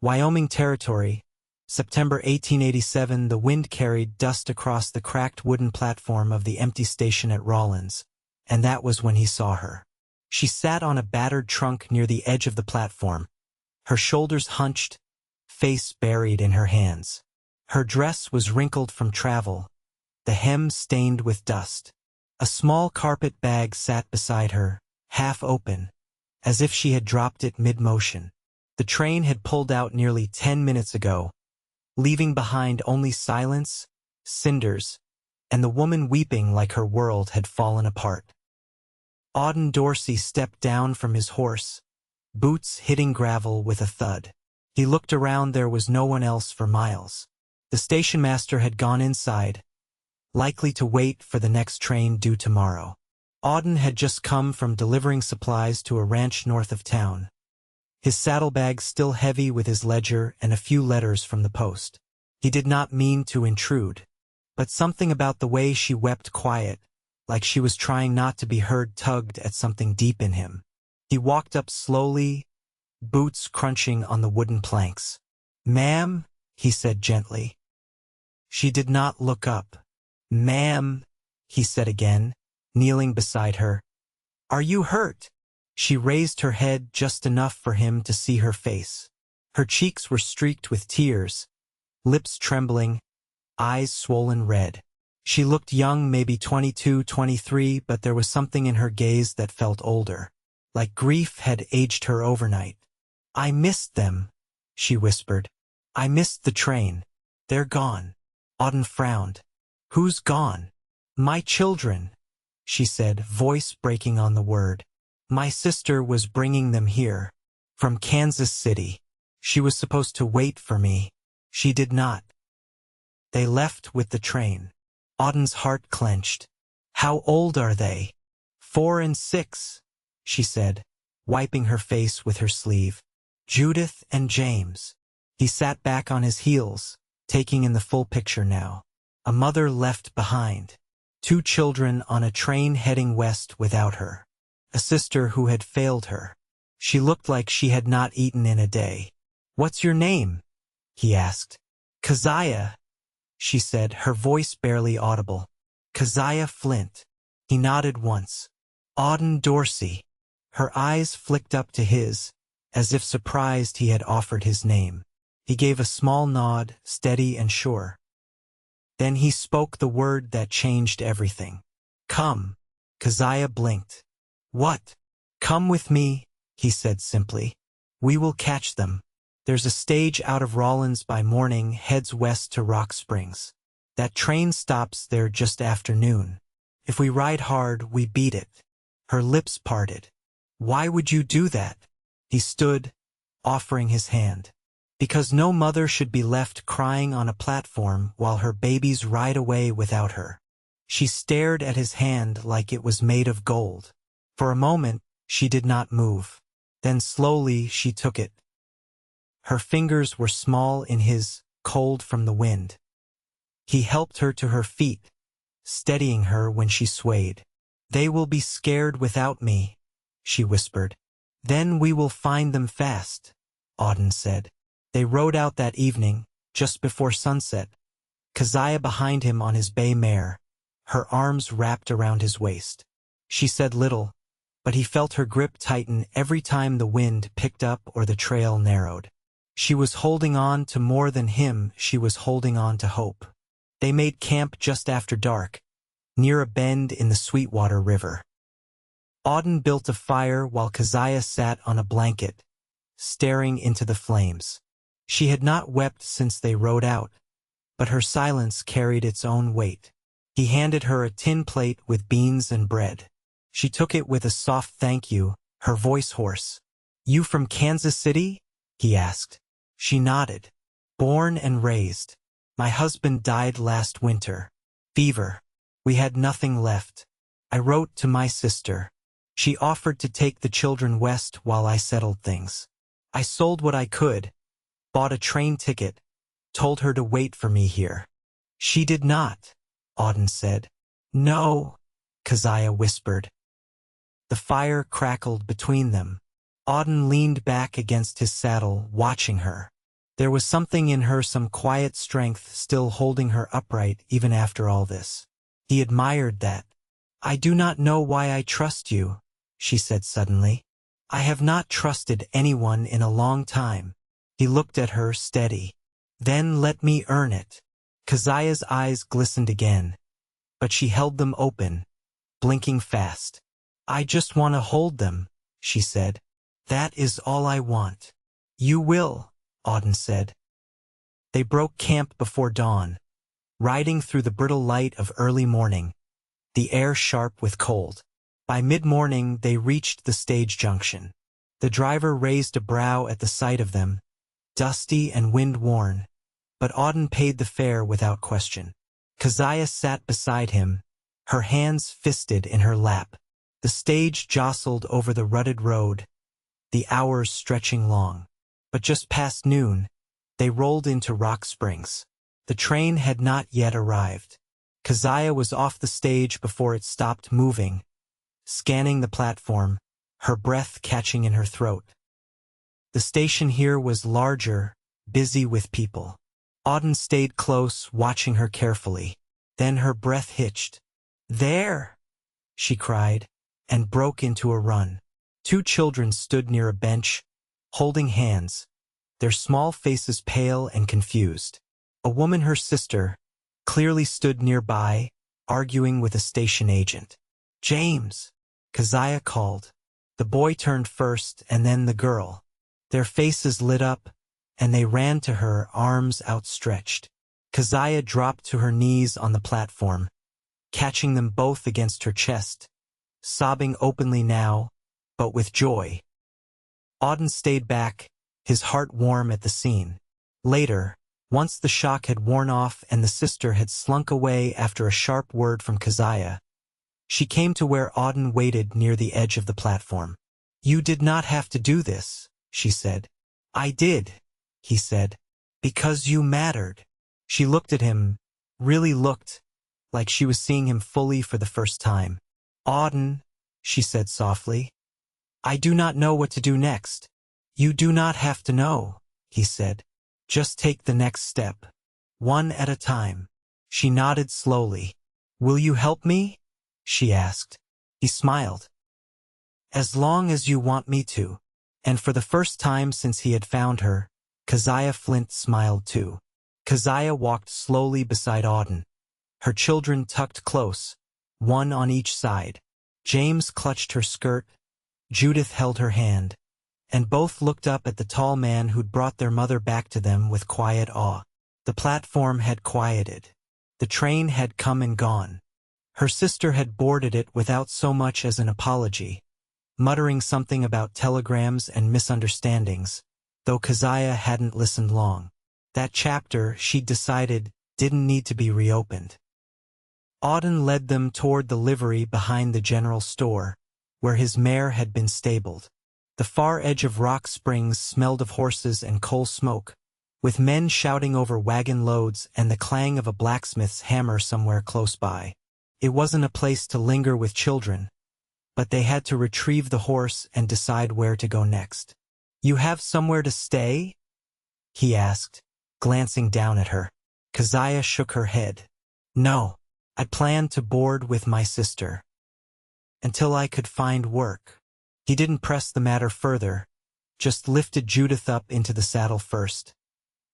Wyoming Territory, September 1887. The wind carried dust across the cracked wooden platform of the empty station at Rawlins, and that was when he saw her. She sat on a battered trunk near the edge of the platform, her shoulders hunched, face buried in her hands. Her dress was wrinkled from travel, the hem stained with dust. A small carpet bag sat beside her, half open, as if she had dropped it mid-motion. The train had pulled out nearly 10 minutes ago, leaving behind only silence, cinders, and the woman weeping like her world had fallen apart. Auden Dorsey stepped down from his horse, boots hitting gravel with a thud. He looked around. There was no one else for miles. The station master had gone inside, likely to wait for the next train due tomorrow. Auden had just come from delivering supplies to a ranch north of town, his saddlebag still heavy with his ledger and a few letters from the post. He did not mean to intrude, but something about the way she wept quiet, like she was trying not to be heard, tugged at something deep in him. He walked up slowly, boots crunching on the wooden planks. "Ma'am," he said gently. She did not look up. "Ma'am," he said again, kneeling beside her. "Are you hurt?" She raised her head just enough for him to see her face. Her cheeks were streaked with tears, lips trembling, eyes swollen red. She looked young, maybe 22, 23, but there was something in her gaze that felt older, like grief had aged her overnight. "I missed them," she whispered. "I missed the train. They're gone." Auden frowned. "Who's gone?" "My children," she said, voice breaking on the word. "My sister was bringing them here, from Kansas City. She was supposed to wait for me. She did not. They left with the train." Auden's heart clenched. "How old are they?" 4 and 6, she said, wiping her face with her sleeve. "Judith and James." He sat back on his heels, taking in the full picture now. A mother left behind. 2 children on a train heading west without her. A sister who had failed her. She looked like she had not eaten in a day. "What's your name?" he asked. "Keziah," she said, her voice barely audible. "Keziah Flint." He nodded once. "Auden Dorsey." Her eyes flicked up to his, as if surprised he had offered his name. He gave a small nod, steady and sure. Then he spoke the word that changed everything. "Come." Keziah blinked. "What?" "Come with me," he said simply. "We will catch them. There's a stage out of Rawlins by morning, heads west to Rock Springs. That train stops there just after noon. If we ride hard, we beat it." Her lips parted. "Why would you do that?" He stood, offering his hand. "Because no mother should be left crying on a platform while her babies ride away without her." She stared at his hand like it was made of gold. For a moment, she did not move. Then slowly she took it. Her fingers were small in his, cold from the wind. He helped her to her feet, steadying her when she swayed. "They will be scared without me," she whispered. "Then we will find them fast," Auden said. They rode out that evening, just before sunset, Keziah behind him on his bay mare, her arms wrapped around his waist. She said little, but he felt her grip tighten every time the wind picked up or the trail narrowed. She was holding on to more than him, she was holding on to hope. They made camp just after dark, near a bend in the Sweetwater River. Auden built a fire while Keziah sat on a blanket, staring into the flames. She had not wept since they rode out, but her silence carried its own weight. He handed her a tin plate with beans and bread. She took it with a soft thank you, her voice hoarse. "You from Kansas City?" he asked. She nodded. "Born and raised. My husband died last winter. Fever. We had nothing left. I wrote to my sister. She offered to take the children west while I settled things. I sold what I could, bought a train ticket, told her to wait for me here." "She did not," Auden said. "No," Keziah whispered. The fire crackled between them. Auden leaned back against his saddle, watching her. There was something in her, some quiet strength still holding her upright even after all this. He admired that. "I do not know why I trust you," she said suddenly. "I have not trusted anyone in a long time." He looked at her, steady. "Then let me earn it." Keziah's eyes glistened again, but she held them open, blinking fast. "I just want to hold them," she said. "That is all I want." "You will," Auden said. They broke camp before dawn, riding through the brittle light of early morning, the air sharp with cold. By mid-morning they reached the stage junction. The driver raised a brow at the sight of them, dusty and wind-worn, but Auden paid the fare without question. Keziah sat beside him, her hands fisted in her lap. The stage jostled over the rutted road, the hours stretching long. But just past noon, they rolled into Rock Springs. The train had not yet arrived. Keziah was off the stage before it stopped moving, scanning the platform, her breath catching in her throat. The station here was larger, busy with people. Auden stayed close, watching her carefully. Then her breath hitched. "There!" she cried, and broke into a run. Two children stood near a bench, holding hands, their small faces pale and confused. A woman, her sister, clearly stood nearby, arguing with a station agent. "James!" Keziah called. The boy turned first, and then the girl. Their faces lit up, and they ran to her, arms outstretched. Keziah dropped to her knees on the platform, catching them both against her chest, sobbing openly now, but with joy. Auden stayed back, his heart warm at the scene. Later, once the shock had worn off and the sister had slunk away after a sharp word from Keziah, she came to where Auden waited near the edge of the platform. "You did not have to do this," she said. "I did," he said, "because you mattered." She looked at him, really looked, like she was seeing him fully for the first time. "Auden," she said softly, "I do not know what to do next." "You do not have to know," he said. "Just take the next step, one at a time." She nodded slowly. "Will you help me?" she asked. He smiled. "As long as you want me to." And for the first time since he had found her, Keziah Flint smiled too. Keziah walked slowly beside Auden, her children tucked close, one on each side. James clutched her skirt, Judith held her hand, and both looked up at the tall man who'd brought their mother back to them with quiet awe. The platform had quieted. The train had come and gone. Her sister had boarded it without so much as an apology, muttering something about telegrams and misunderstandings, though Keziah hadn't listened long. That chapter, she'd decided, didn't need to be reopened. Auden led them toward the livery behind the general store, where his mare had been stabled. The far edge of Rock Springs smelled of horses and coal smoke, with men shouting over wagon loads and the clang of a blacksmith's hammer somewhere close by. It wasn't a place to linger with children, but they had to retrieve the horse and decide where to go next. "You have somewhere to stay?" he asked, glancing down at her. Keziah shook her head. "No, I planned to board with my sister. Until I could find work." He didn't press the matter further, just lifted Judith up into the saddle first,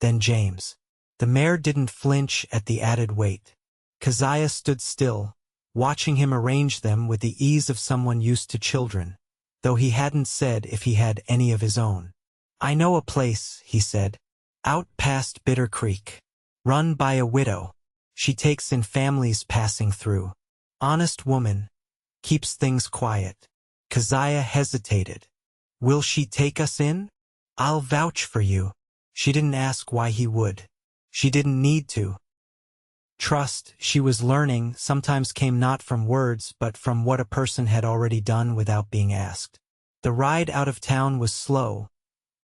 then James. The mare didn't flinch at the added weight. Keziah stood still, watching him arrange them with the ease of someone used to children, though he hadn't said if he had any of his own. "I know a place," he said, "out past Bitter Creek, run by a widow. She takes in families passing through. Honest woman, keeps things quiet." Keziah hesitated. "Will she take us in?" "I'll vouch for you." She didn't ask why he would. She didn't need to. Trust, she was learning, sometimes came not from words but from what a person had already done without being asked. The ride out of town was slow,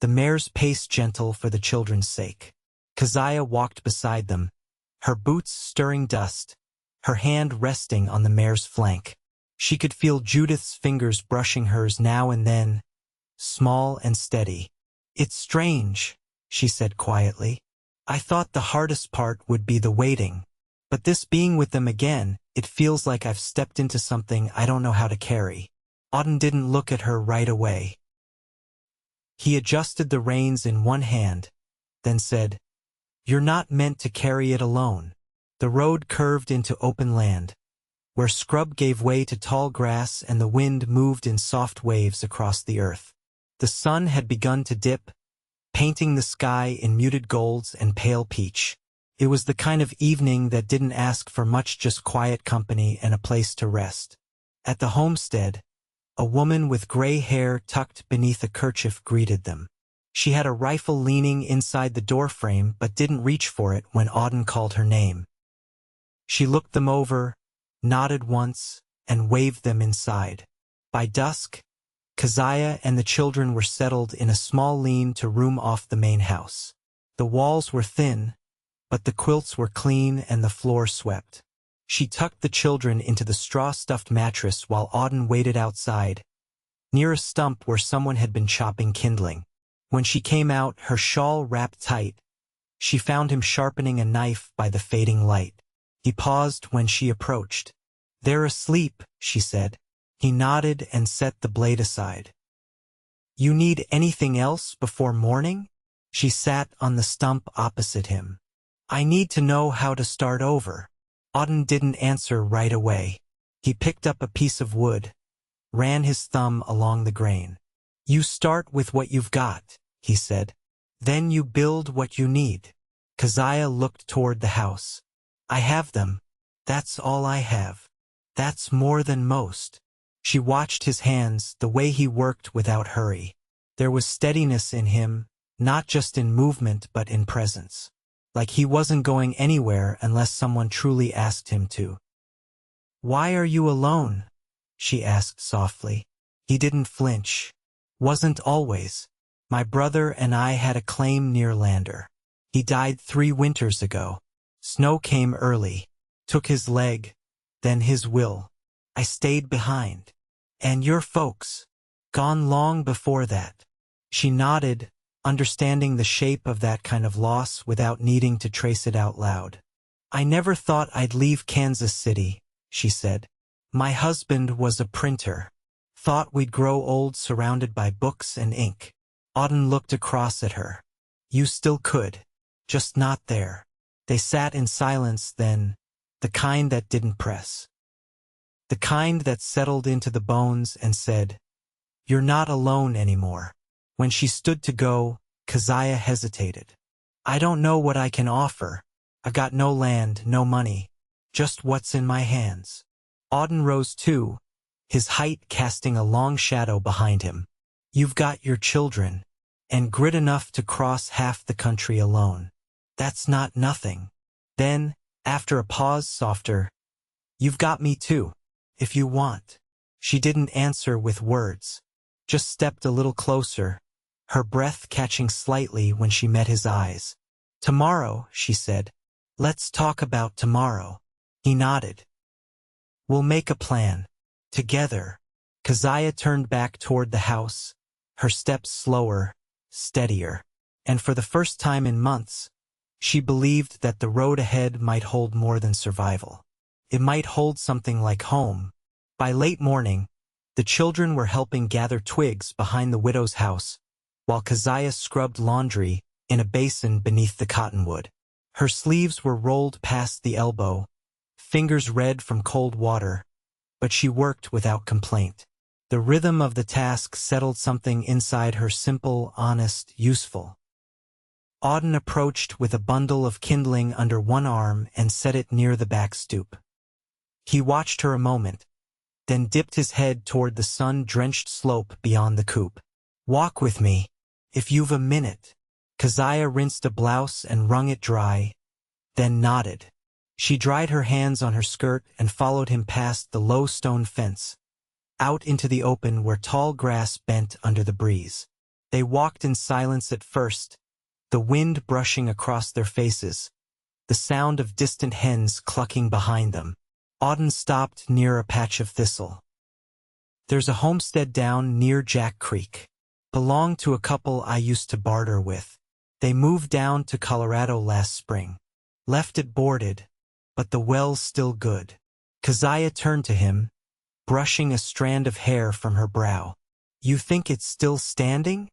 the mare's pace gentle for the children's sake. Keziah walked beside them, her boots stirring dust, her hand resting on the mare's flank. She could feel Judith's fingers brushing hers now and then, small and steady. "It's strange," she said quietly. I thought the hardest part would be the waiting. But this being with them again, it feels like I've stepped into something I don't know how to carry. Auden didn't look at her right away. He adjusted the reins in one hand, then said, You're not meant to carry it alone. The road curved into open land, where scrub gave way to tall grass and the wind moved in soft waves across the earth. The sun had begun to dip, painting the sky in muted golds and pale peach. It was the kind of evening that didn't ask for much, just quiet company and a place to rest. At the homestead, a woman with gray hair tucked beneath a kerchief greeted them. She had a rifle leaning inside the doorframe but didn't reach for it when Auden called her name. She looked them over, nodded once, and waved them inside. By dusk, Keziah and the children were settled in a small lean-to-room off the main house. The walls were thin, but the quilts were clean and the floor swept. She tucked the children into the straw-stuffed mattress while Auden waited outside, near a stump where someone had been chopping kindling. When she came out, her shawl wrapped tight, she found him sharpening a knife by the fading light. He paused when she approached. They're asleep, she said. He nodded and set the blade aside. You need anything else before morning? She sat on the stump opposite him. I need to know how to start over. Auden didn't answer right away. He picked up a piece of wood, ran his thumb along the grain. You start with what you've got, he said. Then you build what you need. Keziah looked toward the house. I have them. That's all I have. That's more than most. She watched his hands, the way he worked without hurry. There was steadiness in him, not just in movement but in presence. Like he wasn't going anywhere unless someone truly asked him to. Why are you alone? She asked softly. He didn't flinch. Wasn't always. My brother and I had a claim near Lander. He died 3 winters ago. Snow came early, took his leg, then his will. I stayed behind. And your folks? Gone long before that. She nodded, understanding the shape of that kind of loss without needing to trace it out loud. I never thought I'd leave Kansas City, she said. My husband was a printer. Thought we'd grow old surrounded by books and ink. Auden looked across at her. You still could. Just not there. They sat in silence then, the kind that didn't press. The kind that settled into the bones and said, You're not alone anymore. When she stood to go, Keziah hesitated. I don't know what I can offer. I've got no land, no money. Just what's in my hands. Auden rose too, his height casting a long shadow behind him. You've got your children, and grit enough to cross half the country alone. That's not nothing. Then, after a pause softer, You've got me too, if you want. She didn't answer with words, just stepped a little closer, her breath catching slightly when she met his eyes. Tomorrow, she said. Let's talk about tomorrow. He nodded. We'll make a plan. Together. Keziah turned back toward the house, her steps slower, steadier. And for the first time in months, she believed that the road ahead might hold more than survival. It might hold something like home. By late morning, the children were helping gather twigs behind the widow's house, while Keziah scrubbed laundry in a basin beneath the cottonwood. Her sleeves were rolled past the elbow, fingers red from cold water, but she worked without complaint. The rhythm of the task settled something inside her, simple, honest, useful. Auden approached with a bundle of kindling under one arm and set it near the back stoop. He watched her a moment, then dipped his head toward the sun-drenched slope beyond the coop. Walk with me, if you've a minute. Keziah rinsed a blouse and wrung it dry, then nodded. She dried her hands on her skirt and followed him past the low stone fence, out into the open where tall grass bent under the breeze. They walked in silence at first, the wind brushing across their faces, the sound of distant hens clucking behind them. Auden stopped near a patch of thistle. There's a homestead down near Jack Creek. Belonged to a couple I used to barter with. They moved down to Colorado last spring. Left it boarded, but the well's still good. Keziah turned to him, brushing a strand of hair from her brow. You think it's still standing?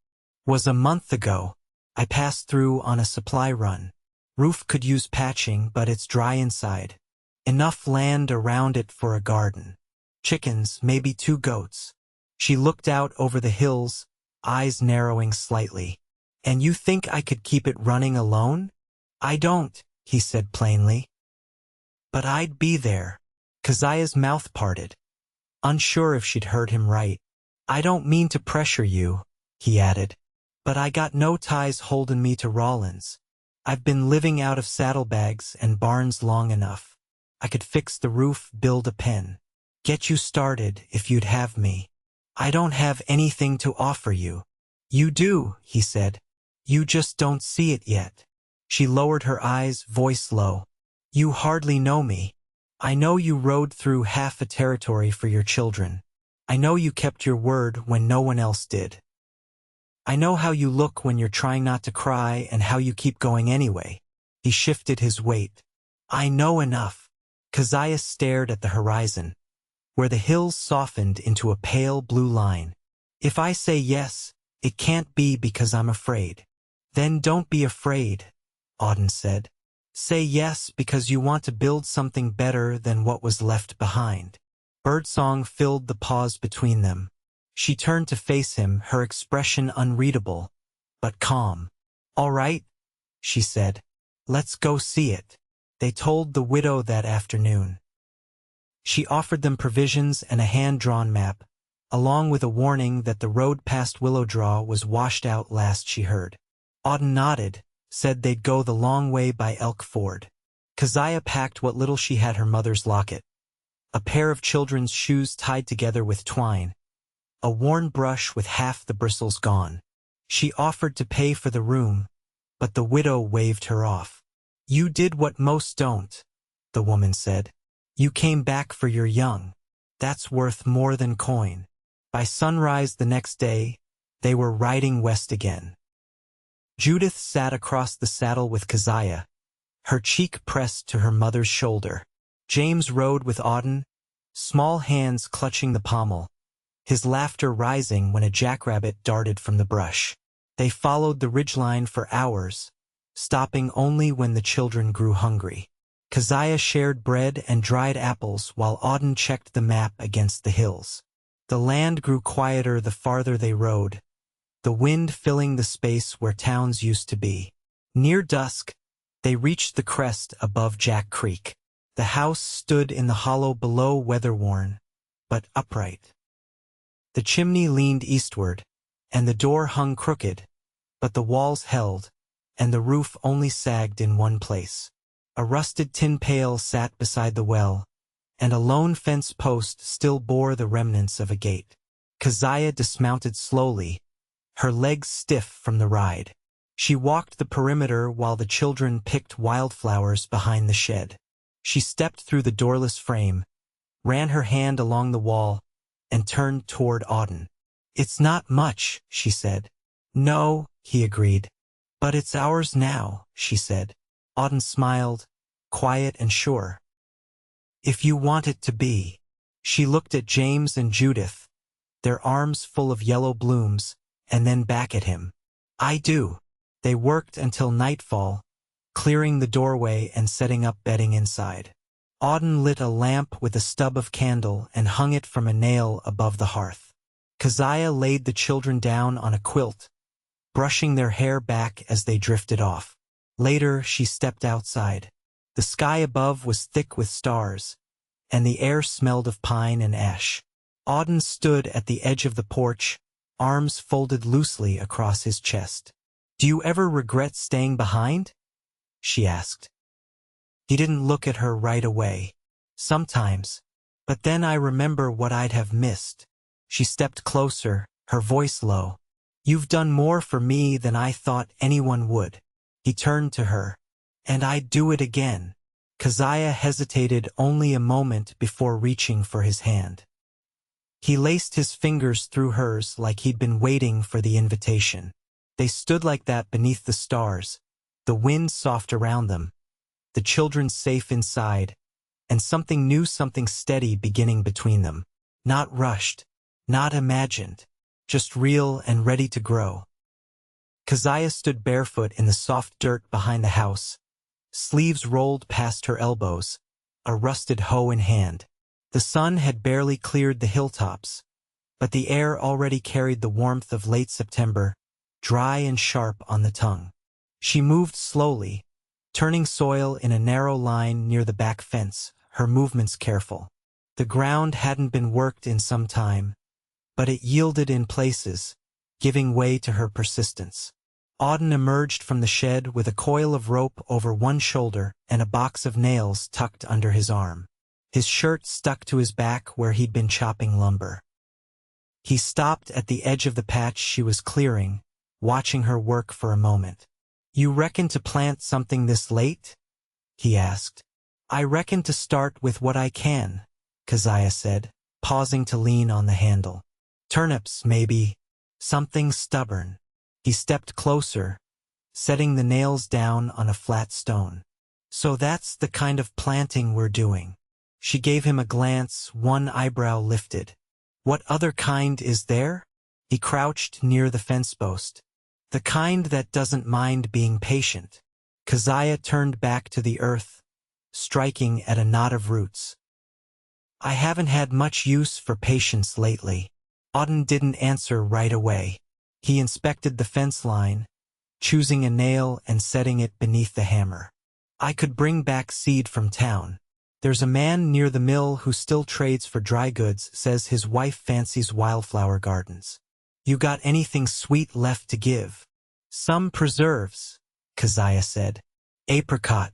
Was a month ago. I passed through on a supply run. Roof could use patching, but it's dry inside. Enough land around it for a garden. Chickens, maybe 2 goats. She looked out over the hills, eyes narrowing slightly. And you think I could keep it running alone? I don't, he said plainly. But I'd be there. Keziah's mouth parted, unsure if she'd heard him right. I don't mean to pressure you, he added. But I got no ties holding me to Rollins. I've been living out of saddlebags and barns long enough. I could fix the roof, build a pen. Get you started if you'd have me. I don't have anything to offer you. You do, he said. You just don't see it yet. She lowered her eyes, voice low. You hardly know me. I know you rode through half a territory for your children. I know you kept your word when no one else did. I know how you look when you're trying not to cry and how you keep going anyway. He shifted his weight. I know enough. Keziah stared at the horizon, where the hills softened into a pale blue line. If I say yes, it can't be because I'm afraid. Then don't be afraid, Auden said. Say yes because you want to build something better than what was left behind. Birdsong filled the pause between them. She turned to face him, her expression unreadable, but calm. All right, she said. Let's go see it. They told the widow that afternoon. She offered them provisions and a hand-drawn map, along with a warning that the road past Willowdraw was washed out last she heard. Auden nodded, said they'd go the long way by Elk Ford. Keziah packed what little she had, her mother's locket, a pair of children's shoes tied together with twine, a worn brush with half the bristles gone. She offered to pay for the room, but the widow waved her off. You did what most don't, the woman said. You came back for your young. That's worth more than coin. By sunrise the next day, they were riding west again. Judith sat across the saddle with Keziah, her cheek pressed to her mother's shoulder. James rode with Auden, small hands clutching the pommel, his laughter rising when a jackrabbit darted from the brush. They followed the ridgeline for hours, stopping only when the children grew hungry. Keziah shared bread and dried apples while Auden checked the map against the hills. The land grew quieter the farther they rode, the wind filling the space where towns used to be. Near dusk, they reached the crest above Jack Creek. The house stood in the hollow below, weather-worn, but upright. The chimney leaned eastward, and the door hung crooked, but the walls held, and the roof only sagged in one place. A rusted tin pail sat beside the well, and a lone fence post still bore the remnants of a gate. Keziah dismounted slowly, her legs stiff from the ride. She walked the perimeter while the children picked wildflowers behind the shed. She stepped through the doorless frame, ran her hand along the wall, and turned toward Auden. It's not much, she said. No, he agreed. But it's ours now, she said. Auden smiled, quiet and sure. If you want it to be. She looked at James and Judith, their arms full of yellow blooms, and then back at him. I do. They worked until nightfall, clearing the doorway and setting up bedding inside. Auden lit a lamp with a stub of candle and hung it from a nail above the hearth. Keziah laid the children down on a quilt, brushing their hair back as they drifted off. Later, she stepped outside. The sky above was thick with stars, and the air smelled of pine and ash. Auden stood at the edge of the porch, arms folded loosely across his chest. Do you ever regret staying behind? She asked. He didn't look at her right away. Sometimes. But then I remember what I'd have missed. She stepped closer, her voice low. You've done more for me than I thought anyone would. He turned to her. And I'd do it again. Keziah hesitated only a moment before reaching for his hand. He laced his fingers through hers like he'd been waiting for the invitation. They stood like that beneath the stars, the wind soft around them, the children safe inside, and something new, something steady beginning between them. Not rushed, not imagined, just real and ready to grow. Keziah stood barefoot in the soft dirt behind the house, sleeves rolled past her elbows, a rusted hoe in hand. The sun had barely cleared the hilltops, but the air already carried the warmth of late September, dry and sharp on the tongue. She moved slowly, turning soil in a narrow line near the back fence, her movements careful. The ground hadn't been worked in some time, but it yielded in places, giving way to her persistence. Auden emerged from the shed with a coil of rope over one shoulder and a box of nails tucked under his arm. His shirt stuck to his back where he'd been chopping lumber. He stopped at the edge of the patch she was clearing, watching her work for a moment. "You reckon to plant something this late?" he asked. "I reckon to start with what I can," Keziah said, pausing to lean on the handle. "Turnips, maybe. Something stubborn." He stepped closer, setting the nails down on a flat stone. "So that's the kind of planting we're doing." She gave him a glance, one eyebrow lifted. "What other kind is there?" He crouched near the fence post. "The kind that doesn't mind being patient." Keziah turned back to the earth, striking at a knot of roots. "I haven't had much use for patience lately." Auden didn't answer right away. He inspected the fence line, choosing a nail and setting it beneath the hammer. "I could bring back seed from town. There's a man near the mill who still trades for dry goods, says his wife fancies wildflower gardens. You got anything sweet left to give?" "Some preserves," Keziah said. "Apricot."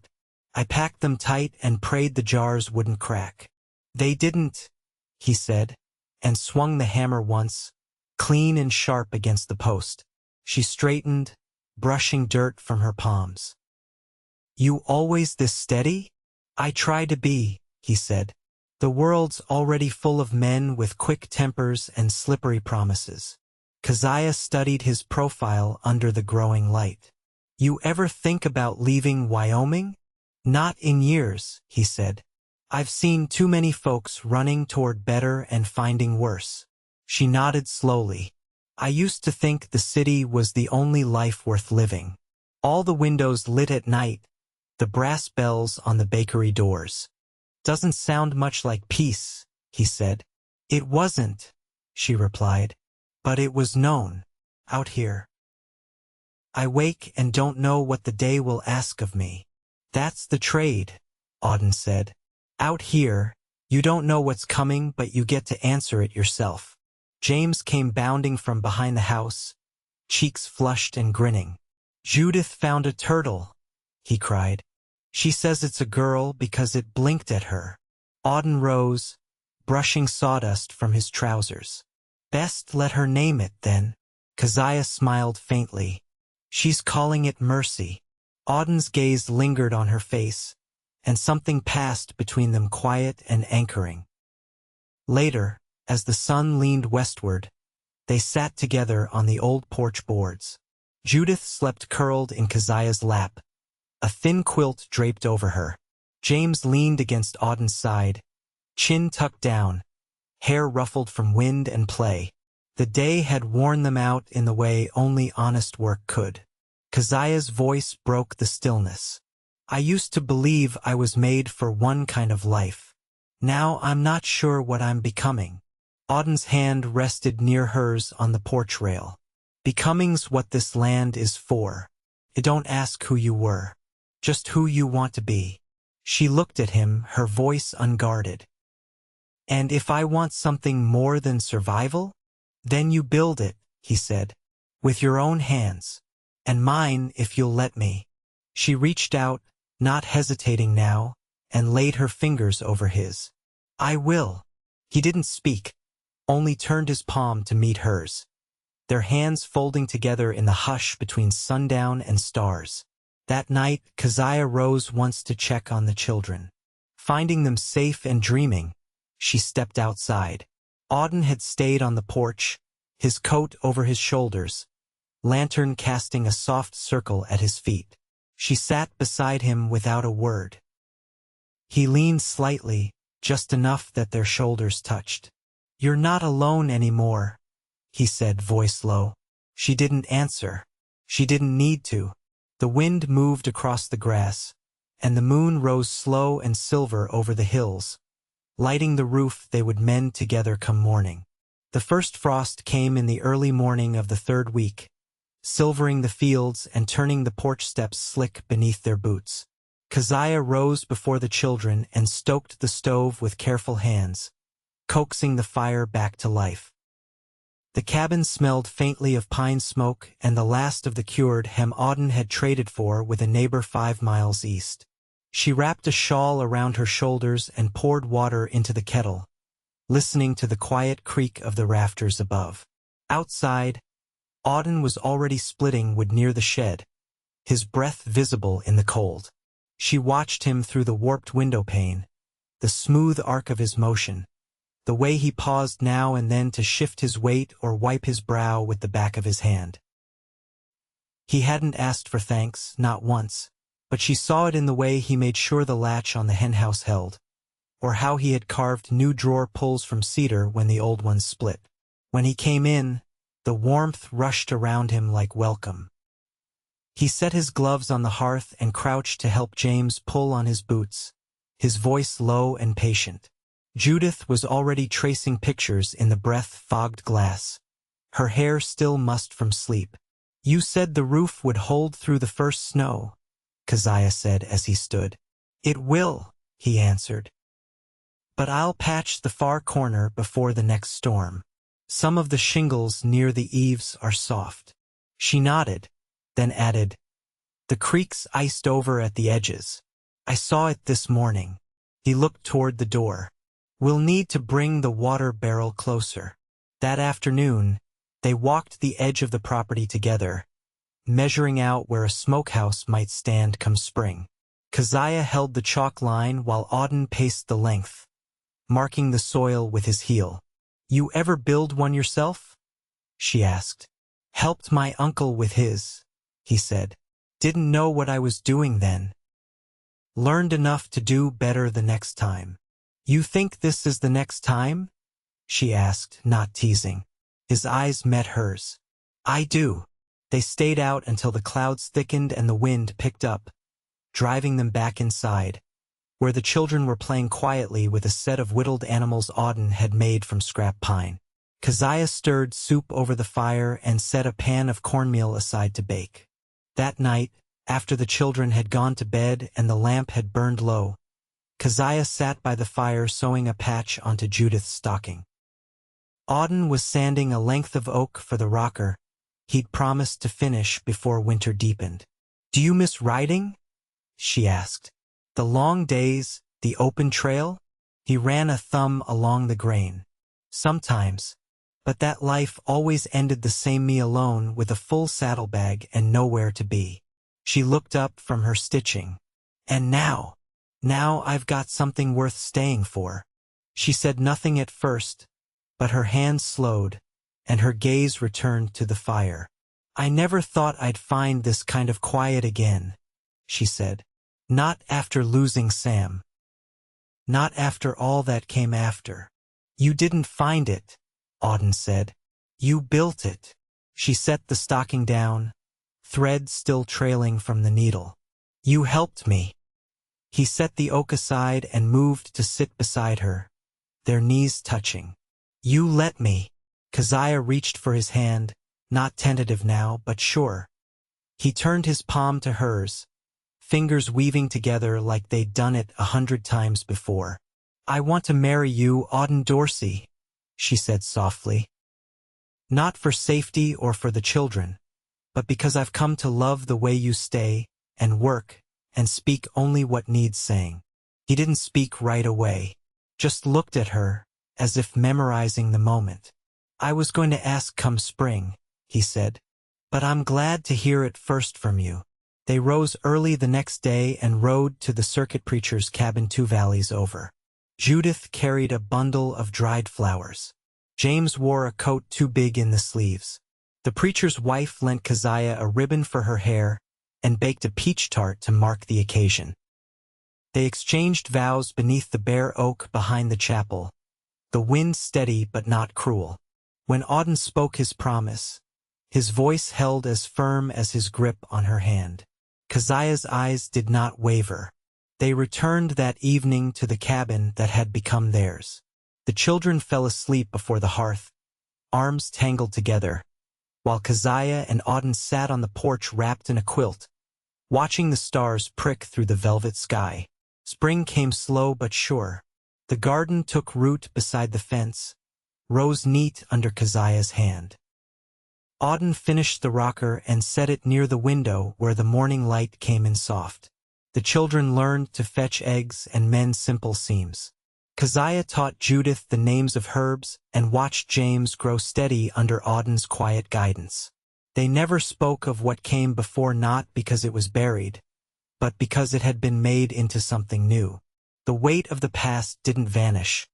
I packed them tight and prayed the jars wouldn't crack. "They didn't," he said, and swung the hammer once, clean and sharp against the post. She straightened, brushing dirt from her palms. "You always this steady?" "I try to be," he said. "The world's already full of men with quick tempers and slippery promises." Keziah studied his profile under the growing light. "You ever think about leaving Wyoming?" "Not in years," he said. "I've seen too many folks running toward better and finding worse." She nodded slowly. "I used to think the city was the only life worth living. All the windows lit at night, the brass bells on the bakery doors." "Doesn't sound much like peace," he said. "It wasn't," she replied. "But it was known, out here. I wake and don't know what the day will ask of me." "That's the trade," Auden said. "Out here, you don't know what's coming, but you get to answer it yourself." James came bounding from behind the house, cheeks flushed and grinning. "Judith found a turtle," he cried. "She says it's a girl because it blinked at her." Auden rose, brushing sawdust from his trousers. "Best let her name it, then." Keziah smiled faintly. "She's calling it Mercy." Auden's gaze lingered on her face, and something passed between them, quiet and anchoring. Later, as the sun leaned westward, they sat together on the old porch boards. Judith slept curled in Keziah's lap, a thin quilt draped over her. James leaned against Auden's side, chin tucked down, hair ruffled from wind and play. The day had worn them out in the way only honest work could. Keziah's voice broke the stillness. "I used to believe I was made for one kind of life. Now I'm not sure what I'm becoming." Auden's hand rested near hers on the porch rail. "Becoming's what this land is for. It don't ask who you were, just who you want to be." She looked at him, her voice unguarded. "And if I want something more than survival? Then you build it," he said, "with your own hands. And mine, if you'll let me." She reached out, not hesitating now, and laid her fingers over his. "I will." He didn't speak, only turned his palm to meet hers, their hands folding together in the hush between sundown and stars. That night, Keziah rose once to check on the children. Finding them safe and dreaming, she stepped outside. Auden had stayed on the porch, his coat over his shoulders, lantern casting a soft circle at his feet. She sat beside him without a word. He leaned slightly, just enough that their shoulders touched. "You're not alone anymore," he said, voice low. She didn't answer. She didn't need to. The wind moved across the grass, and the moon rose slow and silver over the hills, lighting the roof they would mend together come morning. The first frost came in the early morning of the third week, silvering the fields and turning the porch steps slick beneath their boots. Keziah rose before the children and stoked the stove with careful hands, coaxing the fire back to life. The cabin smelled faintly of pine smoke and the last of the cured hem Auden had traded for with a neighbor 5 miles east. She wrapped a shawl around her shoulders and poured water into the kettle, listening to the quiet creak of the rafters above. Outside, Auden was already splitting wood near the shed, his breath visible in the cold. She watched him through the warped window pane, the smooth arc of his motion, the way he paused now and then to shift his weight or wipe his brow with the back of his hand. He hadn't asked for thanks, not once, but she saw it in the way he made sure the latch on the henhouse held, or how he had carved new drawer pulls from cedar when the old ones split. When he came in, the warmth rushed around him like welcome. He set his gloves on the hearth and crouched to help James pull on his boots, his voice low and patient. Judith was already tracing pictures in the breath-fogged glass, her hair still mussed from sleep. "You said the roof would hold through the first snow," Keziah said as he stood. "It will," he answered. "But I'll patch the far corner before the next storm. Some of the shingles near the eaves are soft." She nodded, then added, "The creek's iced over at the edges. I saw it this morning." He looked toward the door. "We'll need to bring the water barrel closer." That afternoon, they walked the edge of the property together, measuring out where a smokehouse might stand come spring. Keziah held the chalk line while Auden paced the length, marking the soil with his heel. "You ever build one yourself?" she asked. "Helped my uncle with his," he said. "Didn't know what I was doing then. Learned enough to do better the next time." "You think this is the next time?" she asked, not teasing. His eyes met hers. "I do." They stayed out until the clouds thickened and the wind picked up, driving them back inside, where the children were playing quietly with a set of whittled animals Auden had made from scrap pine. Keziah stirred soup over the fire and set a pan of cornmeal aside to bake. That night, after the children had gone to bed and the lamp had burned low, Keziah sat by the fire sewing a patch onto Judith's stocking. Auden was sanding a length of oak for the rocker he'd promised to finish before winter deepened. "Do you miss riding?" she asked. "The long days, the open trail?" He ran a thumb along the grain. "Sometimes, but that life always ended the same me alone with a full saddlebag and nowhere to be." She looked up from her stitching. "And now I've got something worth staying for." She said nothing at first, but her hands slowed, and her gaze returned to the fire. "I never thought I'd find this kind of quiet again," she said. "Not after losing Sam. Not after all that came after." "You didn't find it," Auden said. "You built it." She set the stocking down, thread still trailing from the needle. "You helped me." He set the oak aside and moved to sit beside her, their knees touching. "You let me." Keziah reached for his hand, not tentative now, but sure. He turned his palm to hers, fingers weaving together like they'd done it 100 times before. "I want to marry you, Auden Dorsey," she said softly. "Not for safety or for the children, but because I've come to love the way you stay and work and speak only what needs saying." He didn't speak right away, just looked at her, as if memorizing the moment. "I was going to ask come spring," he said, "but I'm glad to hear it first from you." They rose early the next day and rode to the circuit preacher's cabin 2 valleys over. Judith carried a bundle of dried flowers. James wore a coat too big in the sleeves. The preacher's wife lent Keziah a ribbon for her hair and baked a peach tart to mark the occasion. They exchanged vows beneath the bare oak behind the chapel, the wind steady but not cruel. When Auden spoke his promise, his voice held as firm as his grip on her hand. Keziah's eyes did not waver. They returned that evening to the cabin that had become theirs. The children fell asleep before the hearth, arms tangled together, while Keziah and Auden sat on the porch wrapped in a quilt, watching the stars prick through the velvet sky. Spring came slow but sure. The garden took root beside the fence, rose neat under Keziah's hand. Auden finished the rocker and set it near the window where the morning light came in soft. The children learned to fetch eggs and mend simple seams. Keziah taught Judith the names of herbs and watched James grow steady under Auden's quiet guidance. They never spoke of what came before, not because it was buried, but because it had been made into something new. The weight of the past didn't vanish,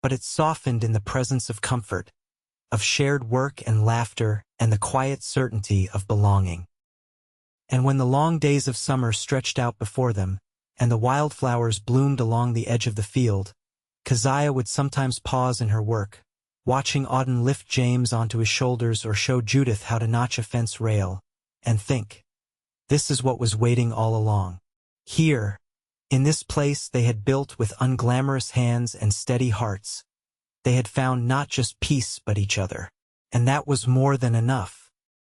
but it softened in the presence of comfort, of shared work and laughter and the quiet certainty of belonging. And when the long days of summer stretched out before them, and the wildflowers bloomed along the edge of the field, Keziah would sometimes pause in her work, watching Auden lift James onto his shoulders or show Judith how to notch a fence rail, and think, this is what was waiting all along. Here, in this place they had built with unglamorous hands and steady hearts, they had found not just peace but each other. And that was more than enough.